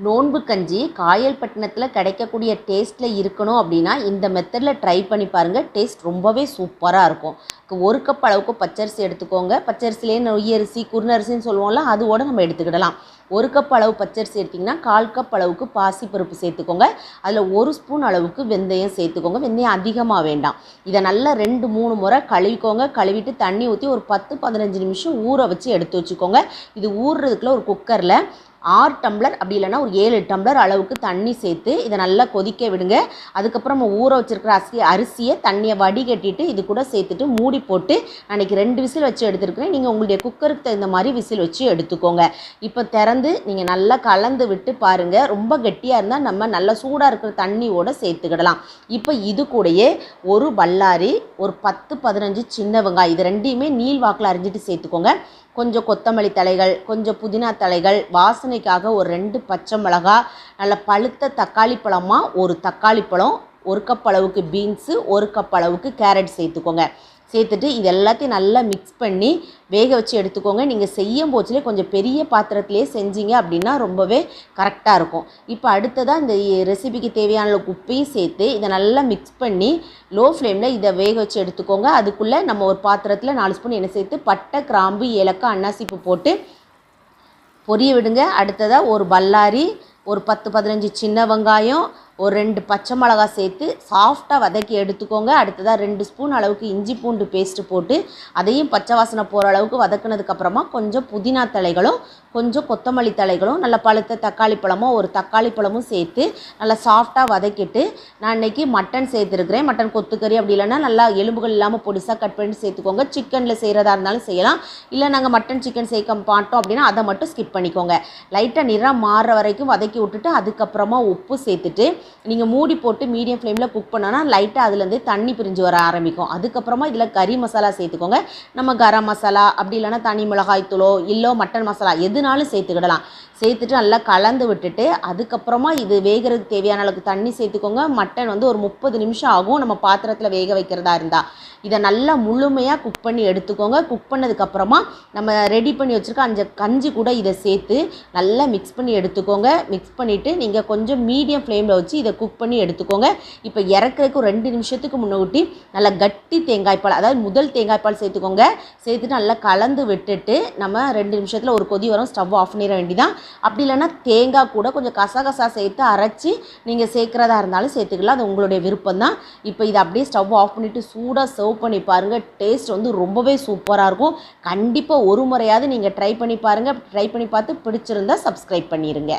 நோன்பு கஞ்சி காயல்பட்டினத்தில் கிடைக்கக்கூடிய டேஸ்ட்டில் இருக்கணும் அப்படின்னா இந்த மெத்தடில் ட்ரை பண்ணி பாருங்கள். டேஸ்ட் ரொம்பவே சூப்பராக இருக்கும். ஒரு கப் அளவுக்கு பச்சரிசி எடுத்துக்கோங்க. பச்சரிசிலே நொய்யரிசி குறுநரிசின்னு சொல்லுவோம்ல, அதோடு நம்ம எடுத்துக்கிடலாம். ஒரு கப் அளவு பச்சரிசி எடுத்திங்கன்னா 1/4 கப் அளவுக்கு பாசிப்பருப்பு சேர்த்துக்கோங்க. அதில் 1 ஸ்பூன் அளவுக்கு வெந்தயம் சேர்த்துக்கோங்க. வெந்தயம் அதிகமாக வேண்டாம். இதை நல்லா 2-3 முறை கழுவிக்கோங்க. கழுவிட்டு தண்ணி ஊற்றி ஒரு 10-15 நிமிஷம் ஊற வச்சு எடுத்து வச்சுக்கோங்க. இது ஊறுறதுக்குள்ள ஒரு குக்கரில் 6 டம்ளர் அப்படி இல்லைனா ஒரு 7 டம்ளர் அளவுக்கு தண்ணி சேர்த்து இதை நல்லா கொதிக்க விடுங்க. அதுக்கப்புறம் நம்ம ஊற வச்சுருக்கிற அரிசியை தண்ணியை வடிகட்டிட்டு இது கூட சேர்த்துட்டு மூடி போட்டு அன்றைக்கி 2 விசில் வச்சு எடுத்துருக்கிறேன். நீங்கள் உங்களுடைய குக்கருக்கு தகுந்த மாதிரி விசில் வச்சு எடுத்துக்கோங்க. இப்போ திறந்து நீங்கள் நல்லா கலந்து விட்டு பாருங்கள். ரொம்ப கெட்டியாக இருந்தால் நம்ம நல்லா சூடாக இருக்கிற தண்ணியோடு சேர்த்துக்கிடலாம். இப்போ இது கூடயே ஒரு பல்லாரி, ஒரு 10-15 சின்ன வெங்காயம், இது ரெண்டையுமே நீள் வாக்கில் அரிஞ்சிட்டு சேர்த்துக்கோங்க. கொஞ்சம் கொத்தமல்லி தலைகள், கொஞ்சம் புதினா தலைகள், வாசனைக்காக ஒரு 2 பச்சை மிளகாய், நல்ல பழுத்த தக்காளி பழமாக ஒரு தக்காளி பழம், 1 கப் அளவுக்கு பீன்ஸு, 1 கப் அளவுக்கு கேரட் சேர்த்துக்கோங்க. சேர்த்துட்டு இது எல்லாத்தையும் நல்லா மிக்ஸ் பண்ணி வேக வச்சு எடுத்துக்கோங்க. நீங்கள் செய்யும் போச்சுலேயே கொஞ்சம் பெரிய பாத்திரத்திலே செஞ்சீங்க அப்படின்னா ரொம்பவே கரெக்டாக இருக்கும். இப்போ அடுத்ததாக இந்த ரெசிபிக்கு தேவையான உப்பையும் சேர்த்து இதை நல்லா மிக்ஸ் பண்ணி லோ ஃப்ளேமில் இதை வேக வச்சு எடுத்துக்கோங்க. அதுக்குள்ளே நம்ம ஒரு பாத்திரத்தில் 4 ஸ்பூன் எண்ணெய் சேர்த்து பட்டை, கிராம்பு, ஏலக்காய், அன்னாசிப்பூ போட்டு பொரிய விடுங்க. அடுத்ததாக ஒரு பல்லாரி, ஒரு 10-15 சின்ன வெங்காயம், ஒரு 2 பச்சை மிளகாய் சேர்த்து சாஃப்டாக வதக்கி எடுத்துக்கோங்க. அடுத்ததாக 2 ஸ்பூன் அளவுக்கு இஞ்சி பூண்டு பேஸ்ட்டு போட்டு அதையும் பச்சை வாசனை போகிற அளவுக்கு வதக்குனதுக்கப்புறமா கொஞ்சம் புதினா தலைகளும் கொஞ்சம் கொத்தமல்லி தலைகளும் நல்ல பழுத்த தக்காளி பழமும் ஒரு தக்காளி பழமும் சேர்த்து நல்லா சாஃப்டாக வதக்கிட்டு நான் இன்றைக்கி மட்டன் சேர்த்துருக்கிறேன். மட்டன் கொத்துக்கறி அப்படி இல்லைன்னா நல்லா எலும்புகள் இல்லாமல் பொடிசாக கட் பண்ணி சேர்த்துக்கோங்க. சிக்கனில் செய்கிறதா இருந்தாலும் செய்யலாம். இல்லை நாங்கள் மட்டன் சிக்கன் சேர்க்க மாட்டோம் அப்படின்னா அதை மட்டும் ஸ்கிப் பண்ணிக்கோங்க. லைட்டாக நிறம் மாறுற வரைக்கும் வதக்கி விட்டுட்டு அதுக்கப்புறமா உப்பு சேர்த்துட்டு நீங்கள் மூடி போட்டு மீடியம் ஃப்ளேமில் குக் பண்ணோன்னா லைட்டாக அதுலேருந்து தண்ணி பிரிஞ்சு வர ஆரம்பிக்கும். அதுக்கப்புறமா இதில் கறி மசாலா சேர்த்துக்கோங்க. நம்ம கரம் மசாலா அப்படி இல்லைனா தனி மிளகாய் தூளோ இல்லை மட்டன் மசாலா எதுனாலும் சேர்த்துக்கிடலாம். சேர்த்துட்டு நல்லா கலந்து விட்டுட்டு அதுக்கப்புறமா இது வேகிறதுக்கு தேவையான அளவுக்கு தண்ணி சேர்த்துக்கோங்க. மட்டன் வந்து ஒரு 30 நிமிஷம் ஆகும் நம்ம பாத்திரத்தில் வேக வைக்கிறதா இருந்தால். இதை நல்லா முழுமையாக குக் பண்ணி எடுத்துக்கோங்க. குக் பண்ணதுக்கப்புறமா நம்ம ரெடி பண்ணி வச்சுருக்க அந்த கஞ்சி கூட இதை சேர்த்து நல்லா மிக்ஸ் பண்ணி எடுத்துக்கோங்க. மிக்ஸ் பண்ணிவிட்டு நீங்கள் கொஞ்சம் மீடியம் ஃப்ளேமில் வச்சு இதை குக் பண்ணி எடுத்துக்கோங்க. இப்போ இறக்குறதுக்கு 2 நிமிஷத்துக்கு முன்னாடி நல்லா கட்டி தேங்காய்ப்பால், அதாவது முதல் தேங்காய்ப்பால் சேர்த்துக்கோங்க. சேர்த்துட்டு நல்லா கலந்து விட்டுட்டு நம்ம 2 நிமிஷத்தில் ஒரு கொதி வரும், ஸ்டவ் ஆஃப் பண்ணிட வேண்டியதான். அப்படி இல்லைன்னா தேங்காய் கூட கொஞ்சம் கசகசா சேர்த்து அரைச்சி நீங்கள் சேர்க்குறதா இருந்தாலும் சேர்த்துக்கலாம். அது உங்களுடைய விருப்பம் தான். இப்போ இதை அப்படியே ஸ்டவ் ஆஃப் பண்ணிவிட்டு சூடாக சர்வ் பண்ணி பாருங்கள். டேஸ்ட் வந்து ரொம்பவே சூப்பராக இருக்கும். கண்டிப்பாக ஒரு முறையாவது நீங்கள் ட்ரை பண்ணி பாருங்கள். ட்ரை பண்ணி பார்த்து பிடிச்சிருந்தா சப்ஸ்கிரைப் பண்ணிடுங்க.